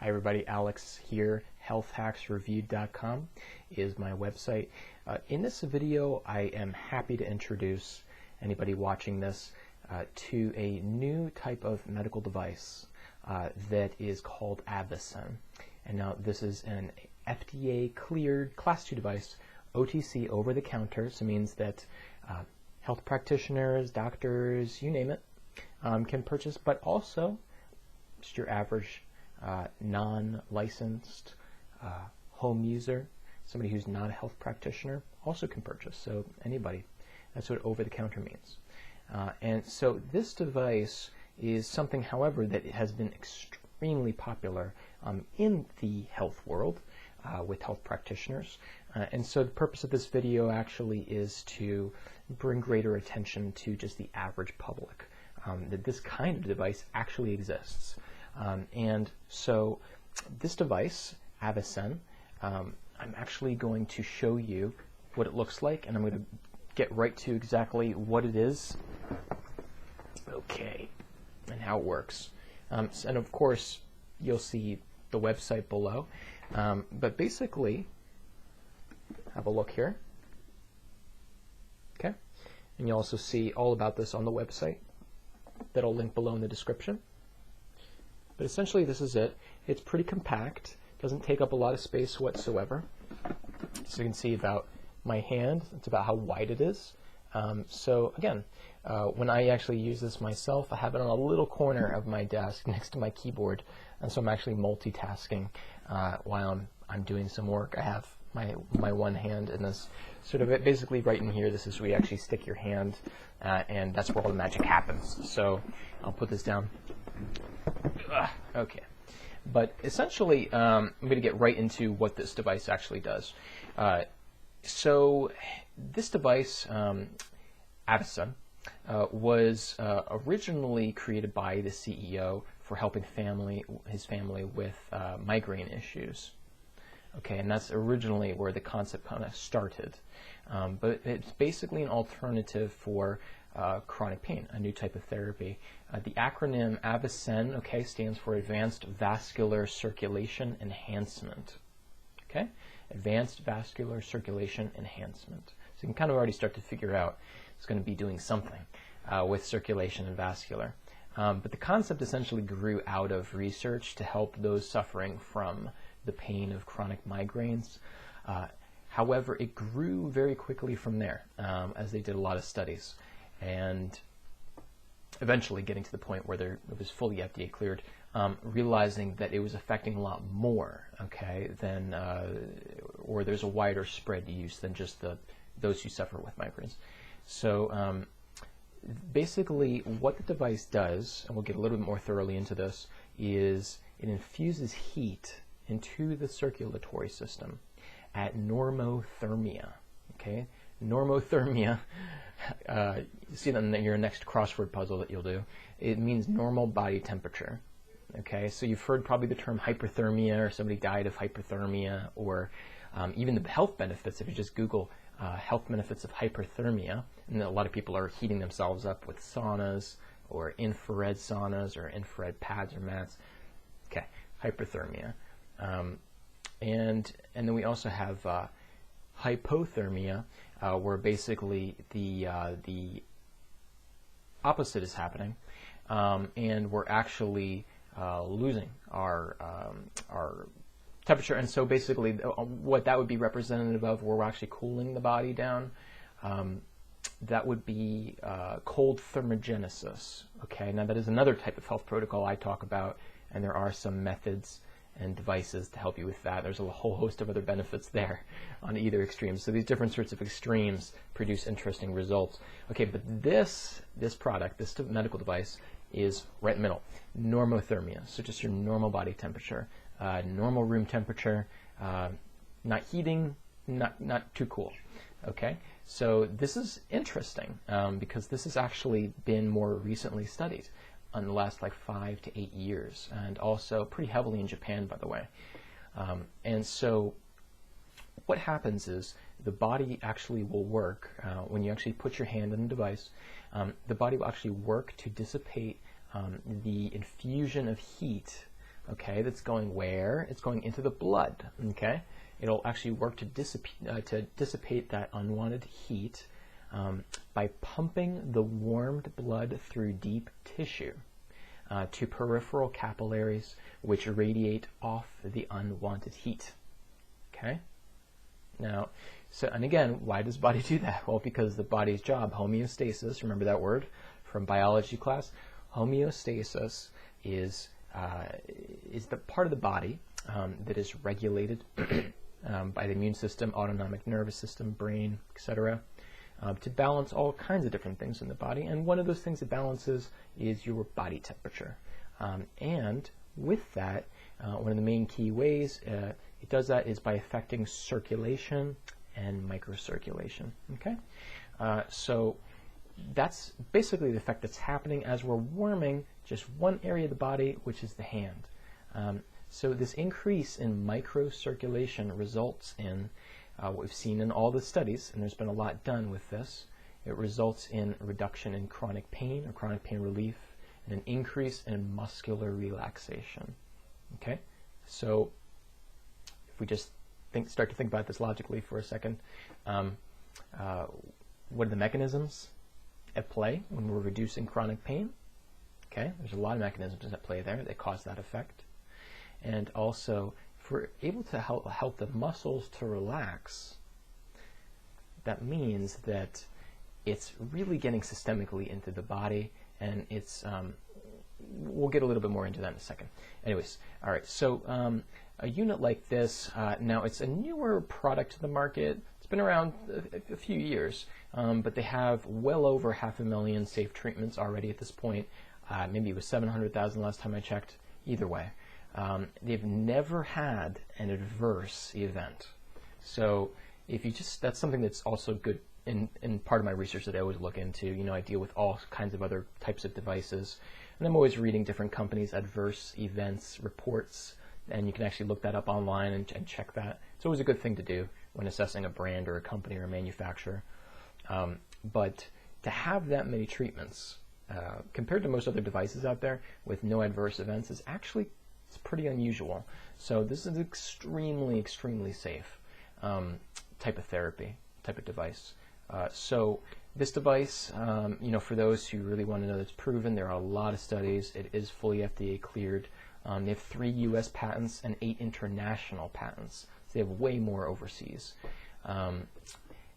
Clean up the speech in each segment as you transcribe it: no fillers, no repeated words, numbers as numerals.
Hi everybody, Alex here. healthhacksreviewed.com is my website. In this video, I am happy to introduce anybody watching this to a new type of medical device that is called AVACEN. And now this is an FDA cleared Class 2 device, OTC, over the counter. So it means that health practitioners, doctors, you name it, can purchase, but also just your average non-licensed home user, somebody who's not a health practitioner, also can purchase. So anybody. That's what over-the-counter means. And so this device is something, however, that has been extremely popular in the health world with health practitioners. And so the purpose of this video actually is to bring greater attention to just the average public, that this kind of device actually exists. And so this device, AVACEN, I'm actually going to show you what it looks like, and I'm going to get right to exactly what it is, okay, and how it works. And of course, you'll see the website below. But basically, have a look here, okay? And you'll also see all about this on the website that I'll link below in the description. But essentially, this is it. It's pretty compact. Doesn't take up a lot of space whatsoever. So you can see about my hand, it's about how wide it is. So again, when I actually use this myself, I have it on a little corner of my desk next to my keyboard, and so I'm actually multitasking while I'm doing some work. I have my one hand in this sort of basically right in here. This is where you actually stick your hand, and that's where all the magic happens. So I'll put this down. Okay, but essentially, I'm going to get right into what this device actually does. So this device, AVACEN, was originally created by the CEO for helping his family with migraine issues. Okay, and that's originally where the concept kind of started. But it's basically an alternative for chronic pain, a new type of therapy. The acronym AVACEN, okay, stands for Advanced Vascular Circulation Enhancement. Okay, Advanced Vascular Circulation Enhancement. So you can kind of already start to figure out it's going to be doing something with circulation and vascular. But the concept essentially grew out of research to help those suffering from the pain of chronic migraines. However, it grew very quickly from there as they did a lot of studies, and eventually getting to the point where it was fully FDA cleared, realizing that it was affecting a lot more, okay, than, or there's a wider spread use than just those who suffer with migraines. So basically what the device does, and we'll get a little bit more thoroughly into this, is it infuses heat into the circulatory system at normothermia, okay? Normothermia, you see that in your next crossword puzzle that you'll do. It means normal body temperature, okay? So you've heard probably the term hyperthermia, or somebody died of hyperthermia, or even the health benefits. If you just Google health benefits of hyperthermia, and a lot of people are heating themselves up with saunas, or infrared saunas, or infrared pads or mats. Okay, hyperthermia. And then we also have hypothermia, where basically the opposite is happening, and we're actually losing our temperature. And so basically what that would be representative of, where we're actually cooling the body down, that would be cold thermogenesis. Okay, now that is another type of health protocol I talk about, and there are some methods and devices to help you with that. There's a whole host of other benefits there on either extreme. So these different sorts of extremes produce interesting results. Okay, but this product, this medical device, is right in the middle, normothermia. So just your normal body temperature, normal room temperature, not heating, not too cool. Okay, so this is interesting because this has actually been more recently studied in the last like 5 to 8 years, and also pretty heavily in Japan, by the way. And so what happens is the body actually will work, when you actually put your hand in the device, the body will actually work to dissipate the infusion of heat okay, that's going where? It's going into the blood, okay? It'll actually work to dissipate that unwanted heat by pumping the warmed blood through deep tissue to peripheral capillaries, which radiate off the unwanted heat, okay? Now, and again, why does the body do that? Well, because the body's job, homeostasis, remember that word from biology class? Homeostasis is the part of the body that is regulated by the immune system, autonomic nervous system, brain, etc., to balance all kinds of different things in the body. And one of those things it balances is your body temperature. And with that, one of the main key ways it does that is by affecting circulation and microcirculation. Okay, so that's basically the effect that's happening as we're warming just one area of the body, which is the hand. So this increase in microcirculation results in what we've seen in all the studies, and there's been a lot done with this. It results in a reduction in chronic pain or chronic pain relief and an increase in muscular relaxation. Okay, so if we just start to think about this logically for a second, what are the mechanisms at play when we're reducing chronic pain? Okay, there's a lot of mechanisms at play there that cause that effect. And also, if we're able to help the muscles to relax, that means that it's really getting systemically into the body, and it's we'll get a little bit more into that in a second. Anyways, all right, so a unit like this, now it's a newer product to the market. It's been around a few years, but they have well over 500,000 safe treatments already at this point. Maybe it was 700,000 last time I checked. Either way, they've never had an adverse event. So if you that's something that's also good in part of my research that I always look into. You know, I deal with all kinds of other types of devices, and I'm always reading different companies' adverse events reports, and you can actually look that up online and check that. It's always a good thing to do when assessing a brand or a company or a manufacturer. But to have that many treatments, compared to most other devices out there with no adverse events, is actually it's pretty unusual. So this is extremely, extremely safe type of therapy, type of device. So this device, you know, for those who really want to know that's proven, there are a lot of studies. It is fully FDA cleared. They have 3 U.S. patents and 8 international patents. So they have way more overseas.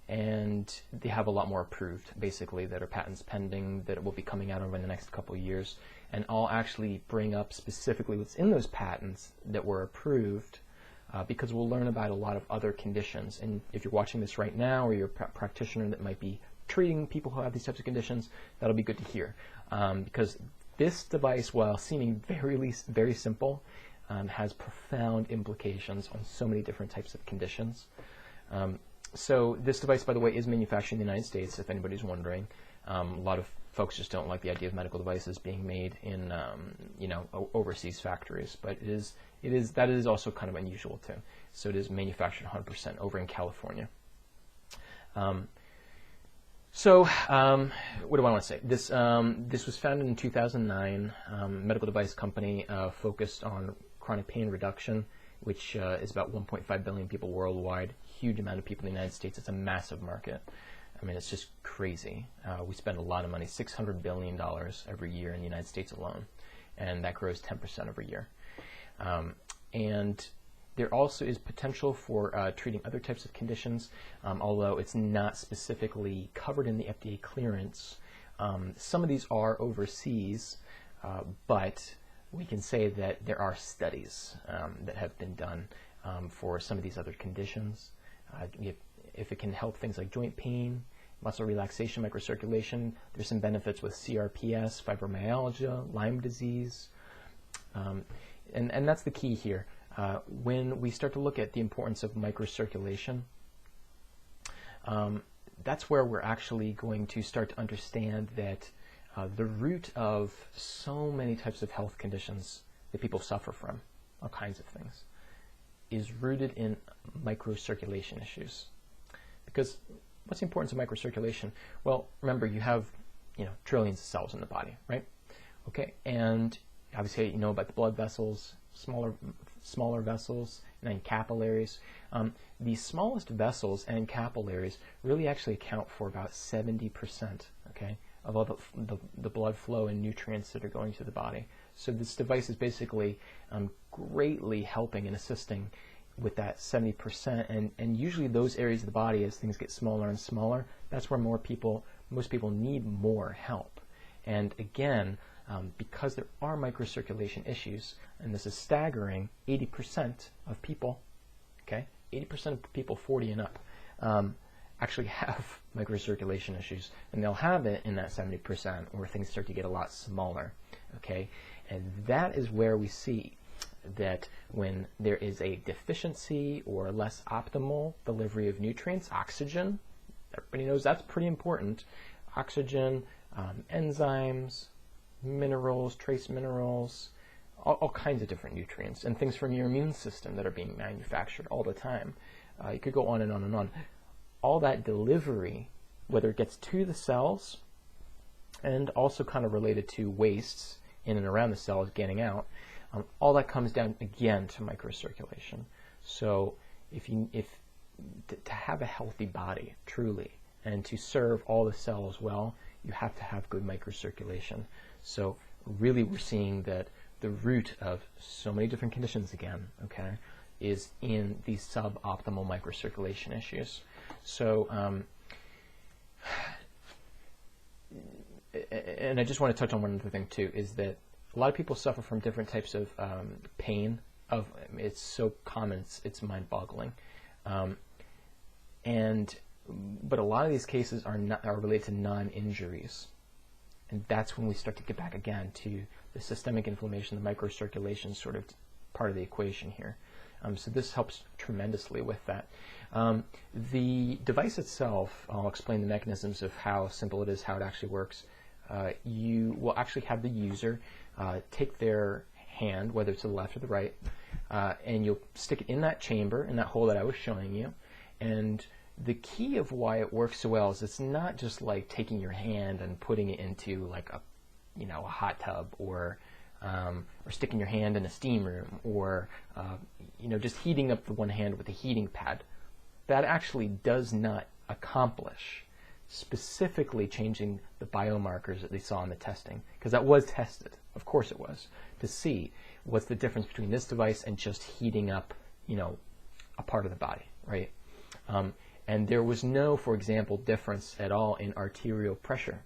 And they have a lot more approved, basically, that are patents pending that will be coming out over the next couple of years. And I'll actually bring up specifically what's in those patents that were approved, because we'll learn about a lot of other conditions. And if you're watching this right now, or you're a practitioner that might be treating people who have these types of conditions, that'll be good to hear. Because this device, while seeming very simple, has profound implications on so many different types of conditions. So this device, by the way, is manufactured in the United States, if anybody's wondering. A lot of folks just don't like the idea of medical devices being made in, you know, overseas factories, but that is also kind of unusual too. So it is manufactured 100% over in California. So what do I want to say? This was founded in 2009. Medical device company focused on chronic pain reduction, which is about 1.5 billion people worldwide. Huge amount of people in the United States. It's a massive market. I mean, it's just crazy. We spend a lot of money, $600 billion every year in the United States alone, and that grows 10% every year. And there also is potential for treating other types of conditions, although it's not specifically covered in the FDA clearance. Some of these are overseas, but we can say that there are studies that have been done for some of these other conditions. If it can help things like joint pain, muscle relaxation, microcirculation, there's some benefits with CRPS, fibromyalgia, Lyme disease. And that's the key here. When we start to look at the importance of microcirculation, that's where we're actually going to start to understand that the root of so many types of health conditions that people suffer from, all kinds of things, is rooted in microcirculation issues. Because what's the importance of microcirculation? Well, remember, you have, you know, trillions of cells in the body, right? Okay, and obviously you know about the blood vessels, smaller vessels, and then capillaries. The smallest vessels and capillaries really actually account for about 70%, okay, of all the blood flow and nutrients that are going to the body. So this device is basically greatly helping and assisting with that 70%, and usually those areas of the body, as things get smaller and smaller, that's where most people need more help. And again, because there are microcirculation issues, and this is staggering, 80% of people, okay, 80% of people 40 and up actually have microcirculation issues, and they'll have it in that 70% where things start to get a lot smaller, okay? And that is where we see that when there is a deficiency or less optimal delivery of nutrients, oxygen, everybody knows that's pretty important, oxygen, enzymes, minerals, trace minerals, all kinds of different nutrients, and things from your immune system that are being manufactured all the time. You could go on and on and on. All that delivery, whether it gets to the cells and also kind of related to wastes in and around the cells getting out, all that comes down again to microcirculation. So to have a healthy body truly and to serve all the cells well, you have to have good microcirculation. So really we're seeing that the root of so many different conditions again, okay, is in these suboptimal microcirculation issues. So, and I just want to touch on one other thing too, is that a lot of people suffer from different types of pain. It's so common, it's mind-boggling. But a lot of these cases are related to non-injuries. And that's when we start to get back again to the systemic inflammation, the microcirculation sort of part of the equation here. So this helps tremendously with that. The device itself, I'll explain the mechanisms of how simple it is, how it actually works. You will actually have the user take their hand, whether it's to the left or the right, and you'll stick it in that chamber, in that hole that I was showing you. And the key of why it works so well is it's not just like taking your hand and putting it into like a hot tub, or sticking your hand in a steam room, or just heating up the one hand with a heating pad. That actually does not accomplish specifically changing the biomarkers that they saw in the testing, because that was tested, of course it was, to see what's the difference between this device and just heating up a part of the body, right? And there was no, for example, difference at all in arterial pressure.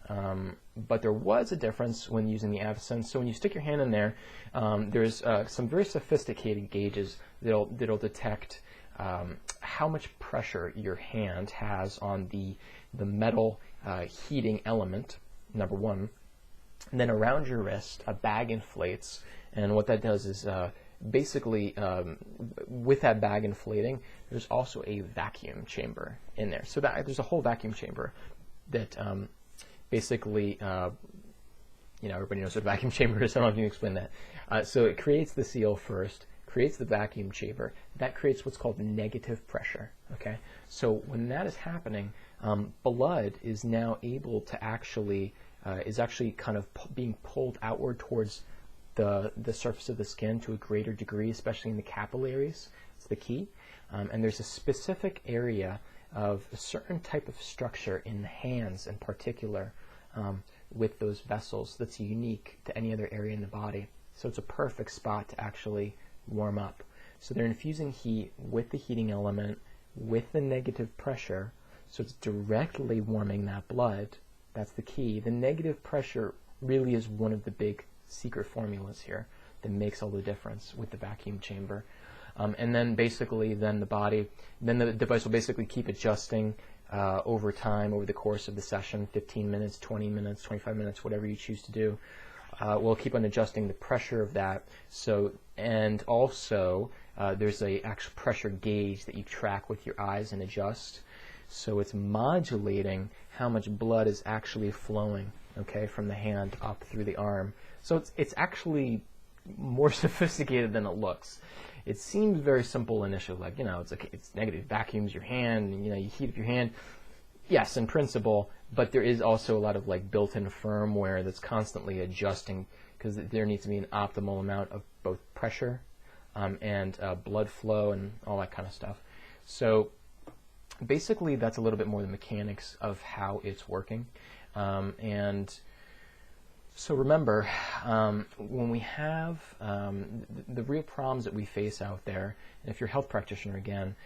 But there was a difference when using the AVACEN. So when you stick your hand in there, there's some very sophisticated gauges that'll detect how much pressure your hand has on the metal heating element, number one. And then around your wrist, a bag inflates, and what that does is basically, with that bag inflating, there's also a vacuum chamber in there. So there's a whole vacuum chamber that basically, everybody knows what a vacuum chamber is. I don't know if you can explain that. So it creates the seal first, creates the vacuum chamber. That creates what's called negative pressure. Okay. So when that is happening, blood is now able to actually kind of being pulled outward towards the surface of the skin to a greater degree, especially in the capillaries. It's the key. And there's a specific area of a certain type of structure in the hands in particular with those vessels that's unique to any other area in the body. So it's a perfect spot to actually warm up. So they're infusing heat with the heating element, with the negative pressure, so it's directly warming that blood. That's the key. The negative pressure really is one of the big secret formulas here that makes all the difference with the vacuum chamber. And then basically the device will basically keep adjusting over time, over the course of the session, 15 minutes, 20 minutes, 25 minutes, whatever you choose to do. We'll keep on adjusting the pressure of that. So, and also there's a actual pressure gauge that you track with your eyes and adjust. So it's modulating how much blood is actually flowing, okay, from the hand up through the arm. So it's actually more sophisticated than it looks. It seems very simple initially, like, it's negative, vacuums your hand, you heat up your hand. Yes, in principle, but there is also a lot of like built-in firmware that's constantly adjusting because there needs to be an optimal amount of both pressure and blood flow and all that kind of stuff. So basically that's a little bit more the mechanics of how it's working. And so remember, when we have the real problems that we face out there, and if you're a health practitioner again,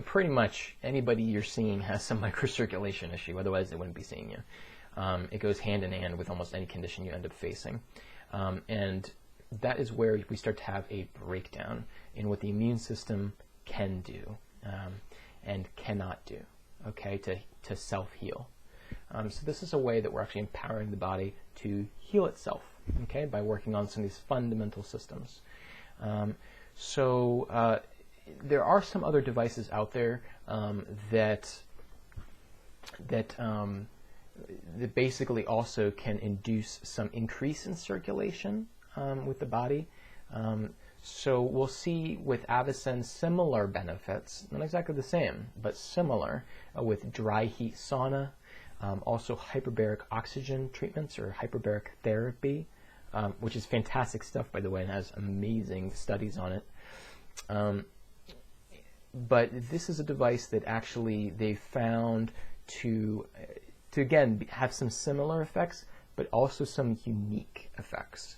pretty much anybody you're seeing has some microcirculation issue, otherwise they wouldn't be seeing you. It goes hand in hand with almost any condition you end up facing. And that is where we start to have a breakdown in what the immune system can do and cannot do, okay, to self-heal. So this is a way that we're actually empowering the body to heal itself, okay, by working on some of these fundamental systems. There are some other devices out there that basically also can induce some increase in circulation with the body. So we'll see with AVACEN similar benefits, not exactly the same, but similar with dry heat sauna, also hyperbaric oxygen treatments or hyperbaric therapy, which is fantastic stuff, by the way, and has amazing studies on it. But this is a device that actually they found to again have some similar effects, but also some unique effects.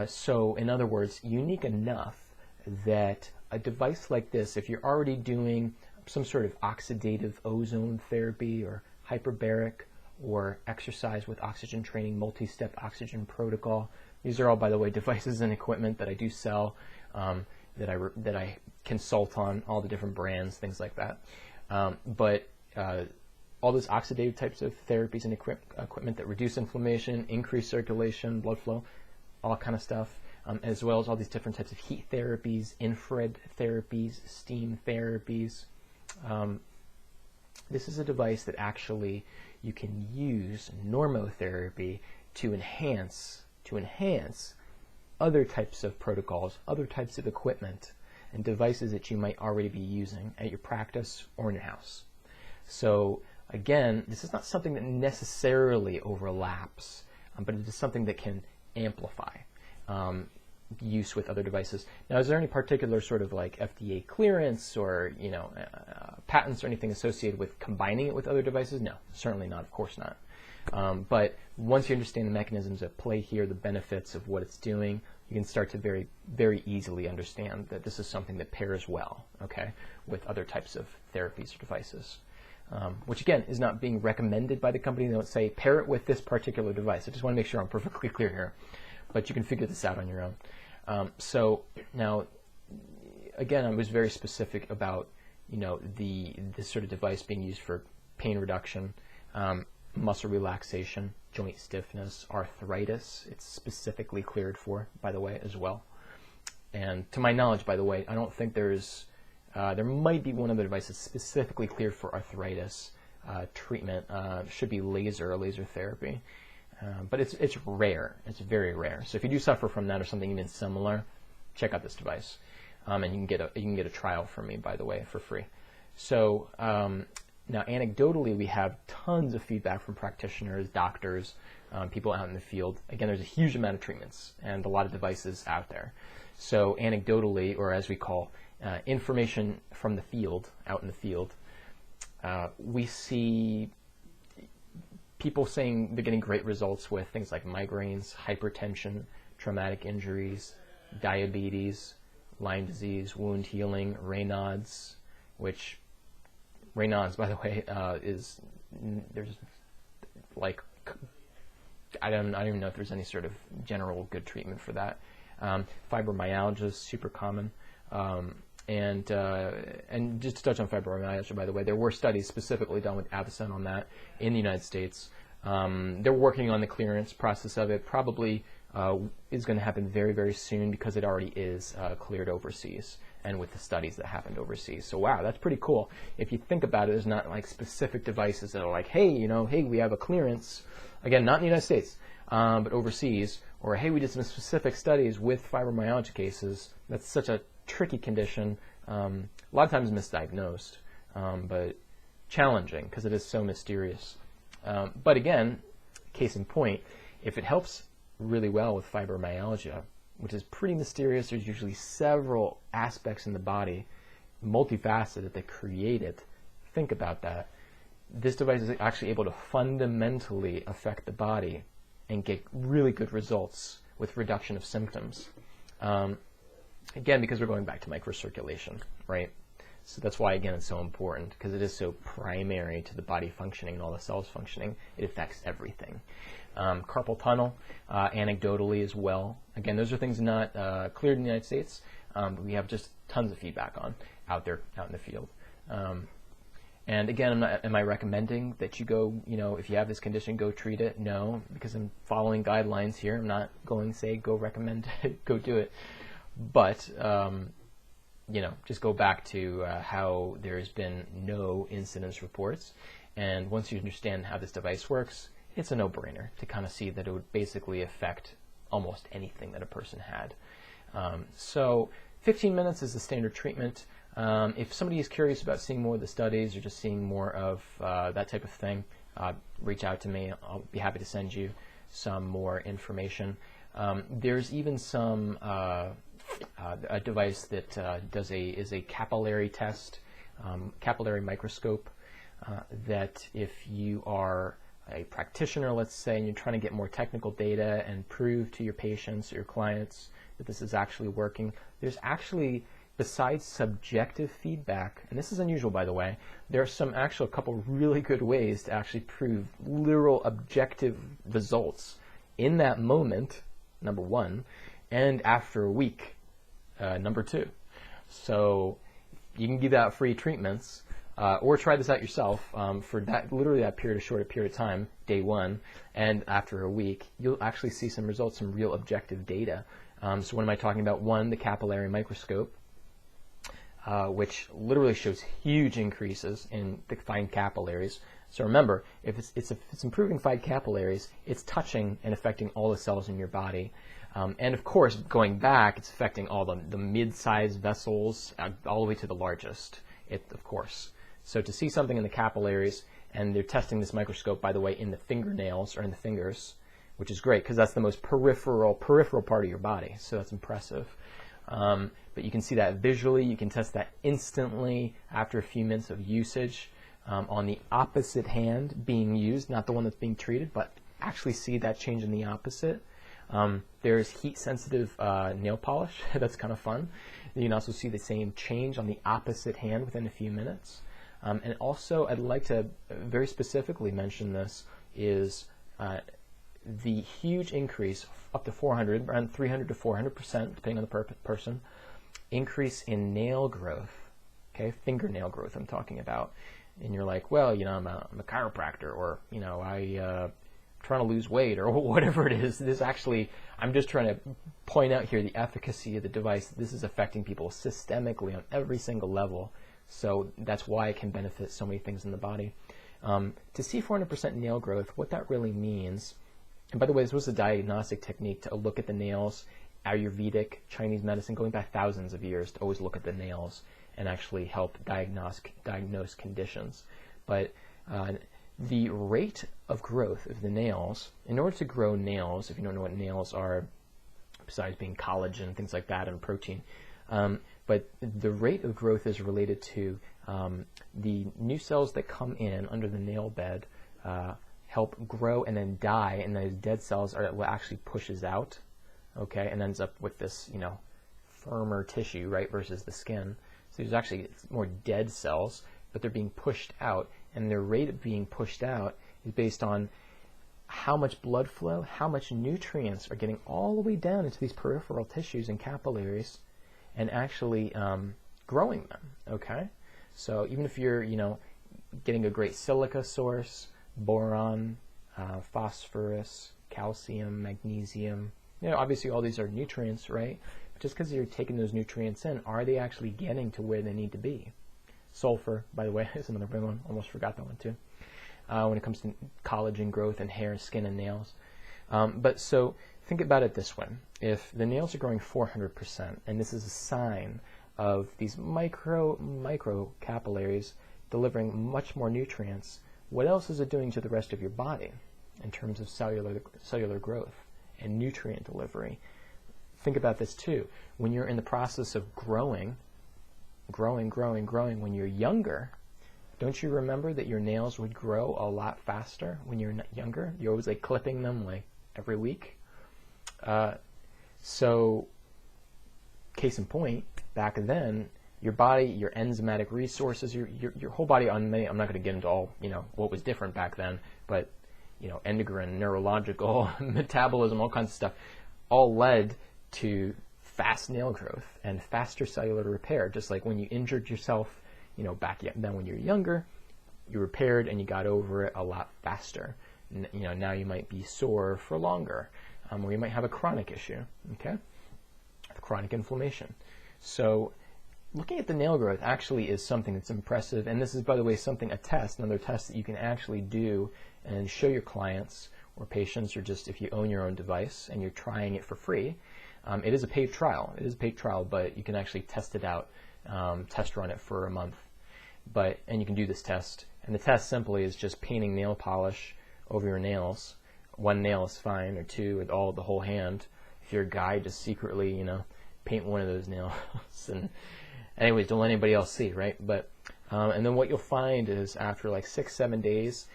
So in other words, unique enough that a device like this, if you're already doing some sort of oxidative ozone therapy or hyperbaric or exercise with oxygen training, multi-step oxygen protocol, these are all, by the way, devices and equipment that I do sell, that I consult on, all the different brands, things like that. But all those oxidative types of therapies and equipment that reduce inflammation, increase circulation, blood flow, all kind of stuff, as well as all these different types of heat therapies, infrared therapies, steam therapies. This is a device that actually you can use normotherapy to enhance other types of protocols, other types of equipment, and devices that you might already be using at your practice or in your house. So again, this is not something that necessarily overlaps, but it is something that can amplify use with other devices. Now, is there any particular sort of like FDA clearance or patents or anything associated with combining it with other devices? No, certainly not. Of course not. But once you understand the mechanisms at play here, the benefits of what it's doing, you can start to very, very easily understand that this is something that pairs well, okay, with other types of therapies or devices. Which again is not being recommended by the company. They don't say pair it with this particular device. I just want to make sure I'm perfectly clear here, but you can figure this out on your own. So now, again, I was very specific about this sort of device being used for pain reduction, muscle relaxation, joint stiffness, arthritis. It's specifically cleared for, by the way, as well. And to my knowledge, by the way, I don't think there's there might be one other device that's specifically cleared for arthritis treatment. Should be laser therapy, but it's rare. It's very rare. So if you do suffer from that or something even similar, check out this device, and you can get a trial from me, by the way, for free. So now, anecdotally, we have tons of feedback from practitioners, doctors, people out in the field. Again, there's a huge amount of treatments and a lot of devices out there. So anecdotally, or as we call information from the field, out in the field, we see people saying they're getting great results with things like migraines, hypertension, traumatic injuries, diabetes, Lyme disease, wound healing, Raynaud's, which Raynaud's, by the way, there's like, I don't even know if there's any sort of general good treatment for that. Fibromyalgia is super common. And just to touch on fibromyalgia, by the way, there were studies specifically done with AVACEN on that in the United States. They're working on the clearance process of it. Probably is going to happen very, very soon because it already is cleared overseas and with the studies that happened overseas. So wow, that's pretty cool. If you think about it, there's not like specific devices that are like, hey, hey, we have a clearance. Again, not in the United States, but overseas. Or hey, we did some specific studies with fibromyalgia cases. That's such a tricky condition, a lot of times misdiagnosed, but challenging because it is so mysterious. But again, case in point, If it helps really well with fibromyalgia, which is pretty mysterious, there's usually several aspects in the body, multifaceted, that create it. Think about that. This device is actually able to fundamentally affect the body and get really good results with reduction of symptoms. Again, because we're going back to microcirculation, right? So that's why, again, it's so important, because it is so primary to the body functioning and all the cells functioning. It affects everything. Carpal tunnel, anecdotally as well. Again, those are things not cleared in the United States, but we have just tons of feedback on out there, out in the field. And again, am I recommending that you go, if you have this condition, go treat it? No, because I'm following guidelines here. I'm not going to say go recommend it, go do it. But, just go back to how there's been no incidence reports. And once you understand how this device works, it's a no-brainer to kind of see that it would basically affect almost anything that a person had. So 15 minutes is the standard treatment. If somebody is curious about seeing more of the studies or just seeing more of that type of thing, reach out to me. I'll be happy to send you some more information. There's even some a device that is a capillary test, capillary microscope, that if you are a practitioner, let's say, and you're trying to get more technical data and prove to your patients or your clients that this is actually working, there's actually, besides subjective feedback, and this is unusual, by the way, there are a couple really good ways to actually prove literal objective results in that moment, number one, and after a week, number two. So you can give out free treatments, or try this out yourself for literally that short period of time, day one, and after a week, you'll actually see some results, some real objective data. So what am I talking about? One, the capillary microscope, which literally shows huge increases in the fine capillaries. So remember, if it's improving fine capillaries, it's touching and affecting all the cells in your body. And of course, going back, it's affecting all the mid-sized vessels all the way to the largest, of course. So to see something in the capillaries, and they're testing this microscope, by the way, in the fingernails or in the fingers, which is great because that's the most peripheral part of your body. So that's impressive. But you can see that visually. You can test that instantly after a few minutes of usage on the opposite hand being used, not the one that's being treated, but actually see that change in the opposite. There's heat-sensitive nail polish. That's kind of fun. You can also see the same change on the opposite hand within a few minutes. And also, I'd like to very specifically mention this, is the huge increase, up to 400, around 300 to 400%, depending on the person, increase in nail growth, okay, fingernail growth I'm talking about. And you're like, well, I'm a chiropractor, or, I'm trying to lose weight, or whatever it is. This actually, I'm just trying to point out here the efficacy of the device. This is affecting people systemically on every single level. So that's why it can benefit so many things in the body. To see 400% nail growth, what that really means, and by the way, this was a diagnostic technique to look at the nails, Ayurvedic, Chinese medicine, going back thousands of years, to always look at the nails and actually help diagnose conditions. But the rate of growth of the nails, in order to grow nails, if you don't know what nails are, besides being collagen, things like that, and protein, but the rate of growth is related to the new cells that come in under the nail bed, help grow and then die, and those dead cells are what actually pushes out, okay, and ends up with this, firmer tissue, right, versus the skin. So there's actually more dead cells, but they're being pushed out, and their rate of being pushed out is based on how much blood flow, how much nutrients are getting all the way down into these peripheral tissues and capillaries, and actually growing them, okay? So even if you're, getting a great silica source, boron, phosphorus, calcium, magnesium, obviously all these are nutrients, right? But just because you're taking those nutrients in, are they actually getting to where they need to be? Sulfur, by the way, is another big one. Almost forgot that one too. When it comes to collagen growth and hair, skin, and nails. But so think about it this way. If the nails are growing 400%, and this is a sign of these micro capillaries delivering much more nutrients, what else is it doing to the rest of your body? in terms of cellular growth and nutrient delivery. Think about this too. When you're in the process of growing when you're younger, don't you remember that your nails would grow a lot faster when you're younger? You're always like clipping them like every week. So, case in point, back then, your body, your enzymatic resources, your whole body I'm not going to get into all, what was different back then, but, endocrine, neurological, metabolism, all kinds of stuff, all led to fast nail growth and faster cellular repair. Just like when you injured yourself, back then when you're younger, you repaired and you got over it a lot faster. Now you might be sore for longer, or you might have a chronic issue, okay? Chronic inflammation. So looking at the nail growth actually is something that's impressive, and this is, by the way, another test that you can actually do and show your clients or patients, or just if you own your own device and you're trying it for free. It is a paid trial. But you can actually test it out, test run it for a month. And you can do this test. And the test simply is just painting nail polish over your nails. One nail is fine, or two, or the whole hand. If you're a guy, just secretly, paint one of those nails. And anyways, don't let anybody else see, right? But and then what you'll find is after like 6-7 days,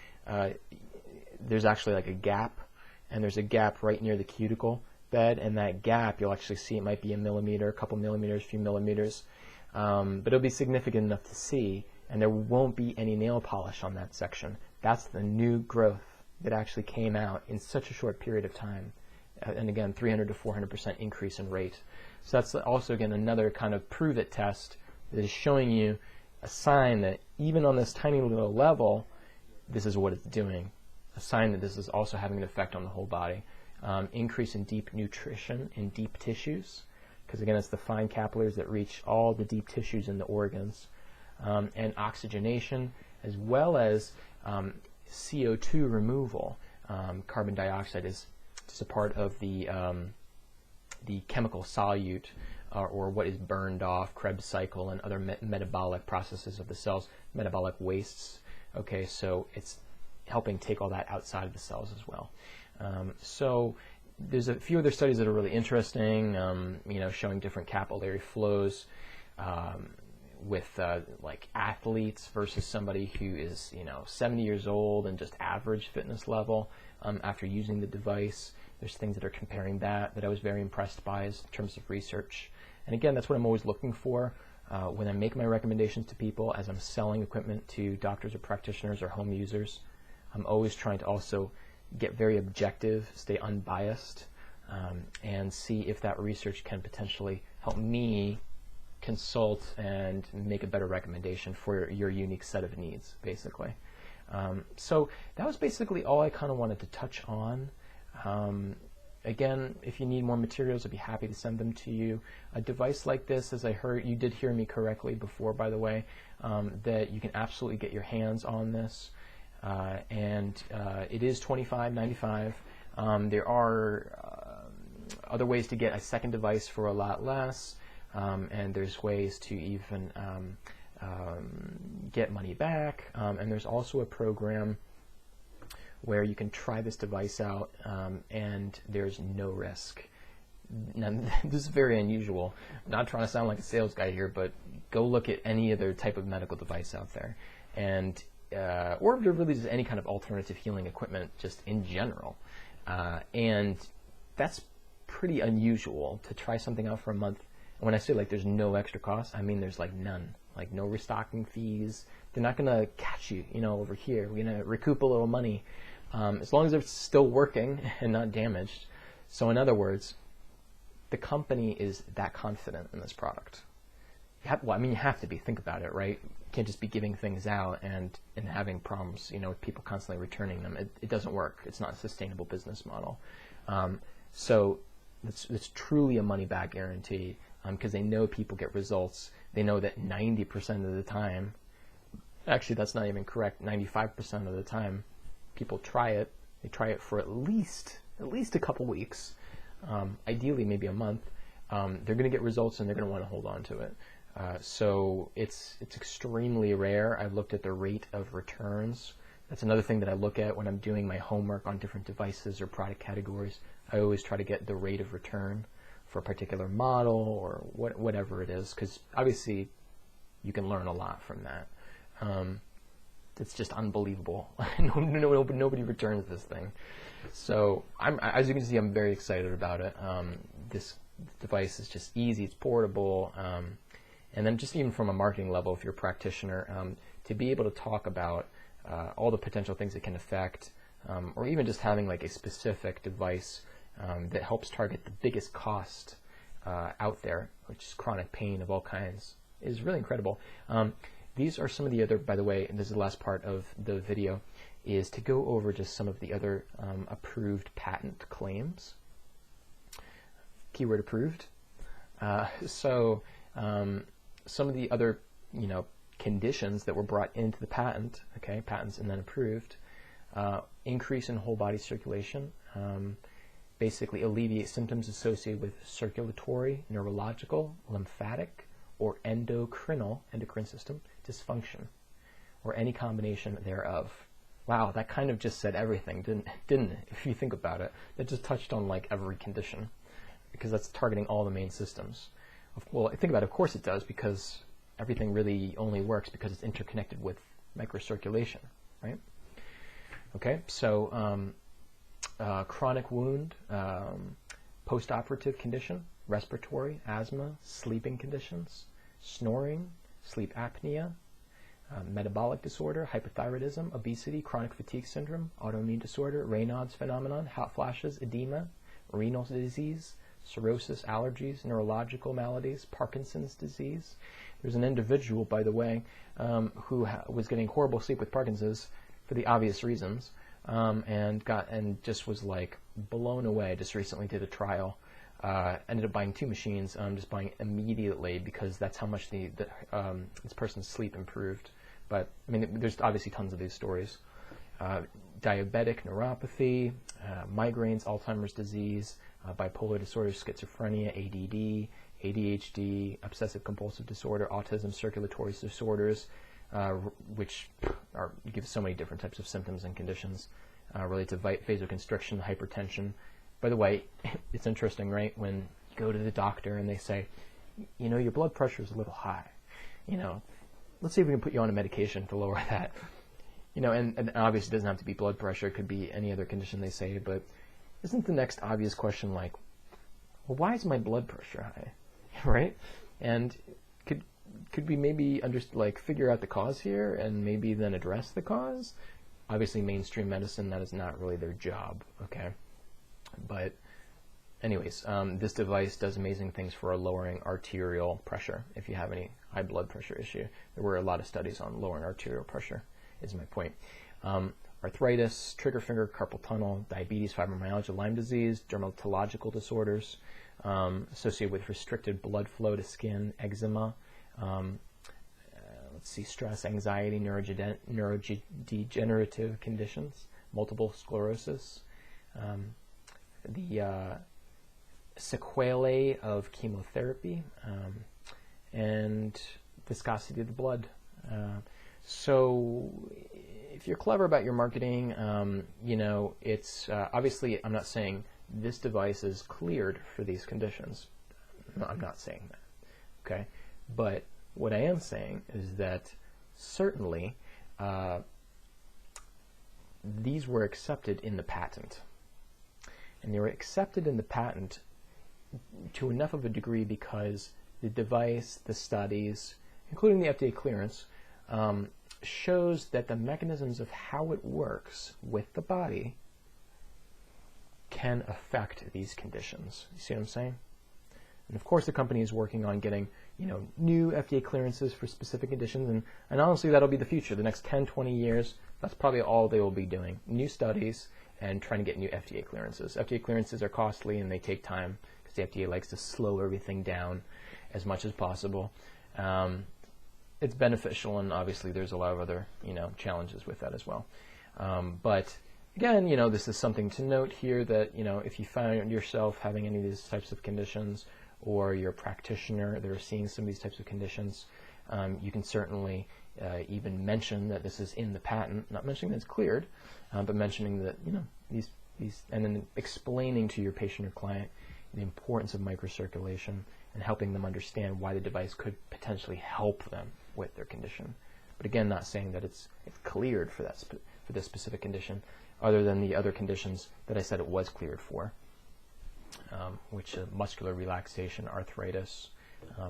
there's actually like a gap, and there's a gap right near the cuticle bed, and that gap, you'll actually see it might be a millimeter, a couple millimeters, a few millimeters, but it'll be significant enough to see, and there won't be any nail polish on that section. That's the new growth that actually came out in such a short period of time, and again, 300 to 400% increase in rate. So that's also, again, another kind of prove-it test that is showing you a sign that even on this tiny little level, this is what it's doing, a sign that this is also having an effect on the whole body. Increase in deep nutrition in deep tissues, because again, it's the fine capillaries that reach all the deep tissues in the organs, and oxygenation, as well as CO2 removal. Carbon dioxide is just a part of the chemical solute, or what is burned off, Krebs cycle, and other metabolic processes of the cells, metabolic wastes. Okay, so it's helping take all that outside of the cells as well. So there's a few other studies that are really interesting, showing different capillary flows with like athletes versus somebody who is 70 years old and just average fitness level after using the device. There's things that are comparing that I was very impressed by in terms of research. And again, that's what I'm always looking for when I make my recommendations to people as I'm selling equipment to doctors or practitioners or home users. I'm always trying to also get very objective, stay unbiased, and see if that research can potentially help me consult and make a better recommendation for your unique set of needs, basically. So that was basically all I kind of wanted to touch on. Again, if you need more materials, I'd be happy to send them to you. A device like this, as I heard, you did hear me correctly before, by the way, that you can absolutely get your hands on this. And it is $25.95. There are other ways to get a second device for a lot less, and there's ways to even get money back, and there's also a program where you can try this device out and there's no risk. Now, this is very unusual. I'm not trying to sound like a sales guy here, but go look at any other type of medical device out there, and or really just any kind of alternative healing equipment just in general. And that's pretty unusual to try something out for a month. And when I say like there's no extra cost, I mean there's like none. Like no restocking fees. They're not going to catch you, over here. We're going to recoup a little money as long as it's still working and not damaged. So in other words, the company is that confident in this product. You have to be. Think about it, right? You can't just be giving things out and having problems, with people constantly returning them. It doesn't work. It's not a sustainable business model. So it's truly a money-back guarantee because they know people get results. They know that 90% of the time, actually that's not even correct, 95% of the time, people try it. They try it for at least a couple weeks, ideally maybe a month. They're going to get results and they're going to want to hold on to it. So it's extremely rare. I've looked at the rate of returns That's another thing that I look at when I'm doing my homework on different devices or product categories. I always try to get the rate of return for a particular model or whatever it is, because obviously you can learn a lot from that. It's just unbelievable. Nobody returns this thing. So as you can see, I'm very excited about it. This device is just easy, it's portable, and then just even from a marketing level, if you're a practitioner, to be able to talk about all the potential things it can affect, or even just having like a specific device that helps target the biggest cost out there, which is chronic pain of all kinds, is really incredible. These are some of the other, by the way, and this is the last part of the video, is to go over just some of the other approved patent claims. Keyword approved. So some of the other, conditions that were brought into the patent, okay, patents and then approved, increase in whole body circulation, basically alleviate symptoms associated with circulatory, neurological, lymphatic, or endocrine system dysfunction, or any combination thereof. Wow, that kind of just said everything, didn't it? If you think about it, that just touched on like every condition, because that's targeting all the main systems. Well, think about it, of course it does, because everything really only works because it's interconnected with microcirculation, right? Okay, so chronic wound, post-operative condition, respiratory, asthma, sleeping conditions, snoring, sleep apnea, metabolic disorder, hypothyroidism, obesity, chronic fatigue syndrome, autoimmune disorder, Raynaud's phenomenon, hot flashes, edema, renal disease, cirrhosis, allergies, neurological maladies, Parkinson's disease. There's an individual, by the way, who was getting horrible sleep with Parkinson's for the obvious reasons, and just was like blown away. Just recently did a trial. Ended up buying 2 machines, just buying immediately, because that's how much this person's sleep improved. But I mean, there's obviously tons of these stories. Diabetic neuropathy, migraines, Alzheimer's disease, bipolar disorder, schizophrenia, ADD, ADHD, obsessive compulsive disorder, autism, circulatory disorders, which give so many different types of symptoms and conditions related to vasoconstriction, hypertension. By the way, it's interesting, right? When you go to the doctor and they say, your blood pressure is a little high. Let's see if we can put you on a medication to lower that. And obviously it doesn't have to be blood pressure. It could be any other condition they say. But isn't the next obvious question like, well, why is my blood pressure high, right? And could we maybe figure out the cause here and maybe then address the cause? Obviously, mainstream medicine, that is not really their job, okay? But anyways, this device does amazing things for lowering arterial pressure if you have any high blood pressure issue. There were a lot of studies on lowering arterial pressure, is my point. Arthritis, trigger finger, carpal tunnel, diabetes, fibromyalgia, Lyme disease, dermatological disorders associated with restricted blood flow to skin, eczema, stress, anxiety, neurodegenerative conditions, multiple sclerosis, the sequelae of chemotherapy, and viscosity of the blood. So if you're clever about your marketing, it's obviously, I'm not saying this device is cleared for these conditions. No, I'm not saying that, okay? But what I am saying is that certainly these were accepted in the patent. And they were accepted in the patent to enough of a degree because the device, the studies, including the FDA clearance, shows that the mechanisms of how it works with the body can affect these conditions. You see what I'm saying? And of course the company is working on getting new FDA clearances for specific conditions, and honestly that'll be the future. The next 10, 20 years, that's probably all they will be doing. New studies and trying to get new FDA clearances. FDA clearances are costly and they take time because the FDA likes to slow everything down as much as possible. It's beneficial, and obviously there's a lot of other challenges with that as well. But again, this is something to note here that if you find yourself having any of these types of conditions, or you're a practitioner that are seeing some of these types of conditions, you can certainly even mention that this is in the patent, not mentioning that it's cleared, but mentioning that, you know, these, and then explaining to your patient or client the importance of microcirculation and helping them understand why the device could potentially help them with their condition. But again, not saying that it's cleared for that for this specific condition, other than the other conditions that I said it was cleared for, which muscular relaxation, arthritis,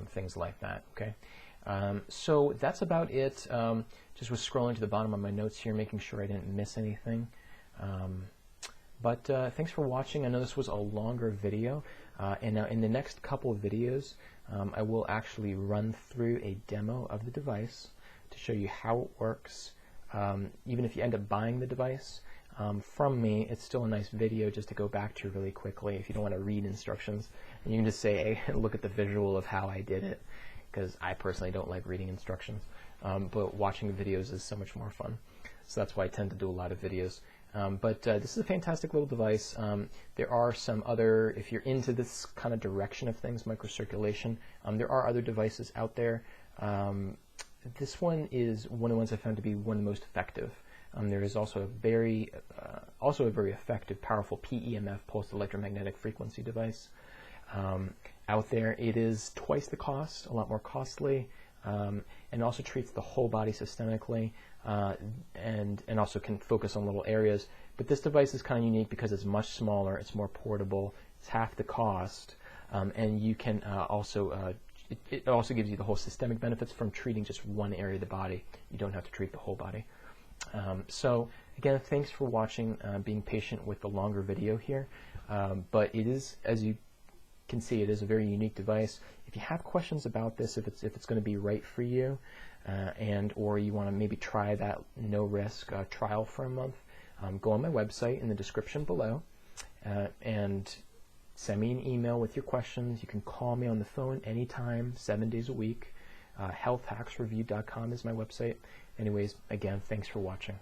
things like that. Okay, so that's about it. Just was scrolling to the bottom of my notes here, making sure I didn't miss anything. But thanks for watching. I know this was a longer video, and now in the next couple of videos, I will actually run through a demo of the device to show you how it works. Even if you end up buying the device from me, it's still a nice video just to go back to really quickly if you don't want to read instructions. And you can just say, hey, look at the visual of how I did it, because I personally don't like reading instructions. But watching the videos is so much more fun. So that's why I tend to do a lot of videos. But this is a fantastic little device. There are some other, if you're into this kind of direction of things, microcirculation, there are other devices out there. This one is one of the ones I found to be one of the most effective. There is also a very effective, powerful PEMF, pulsed electromagnetic frequency device out there. It is twice the cost, a lot more costly, and also treats the whole body systemically, and also can focus on little areas. But this device is kind of unique because it's much smaller, it's more portable, it's half the cost, and you can it also gives you the whole systemic benefits from treating just one area of the body. You don't have to treat the whole body. So again, thanks for watching, being patient with the longer video here. But it is, as you can see, it is a very unique device. If you have questions about this, if it's going to be right for you, or you want to maybe try that no risk trial for a month, go on my website in the description below, and send me an email with your questions. You can call me on the phone anytime, 7 days a week. Healthhacksreview.com is my website. Anyways, again, thanks for watching.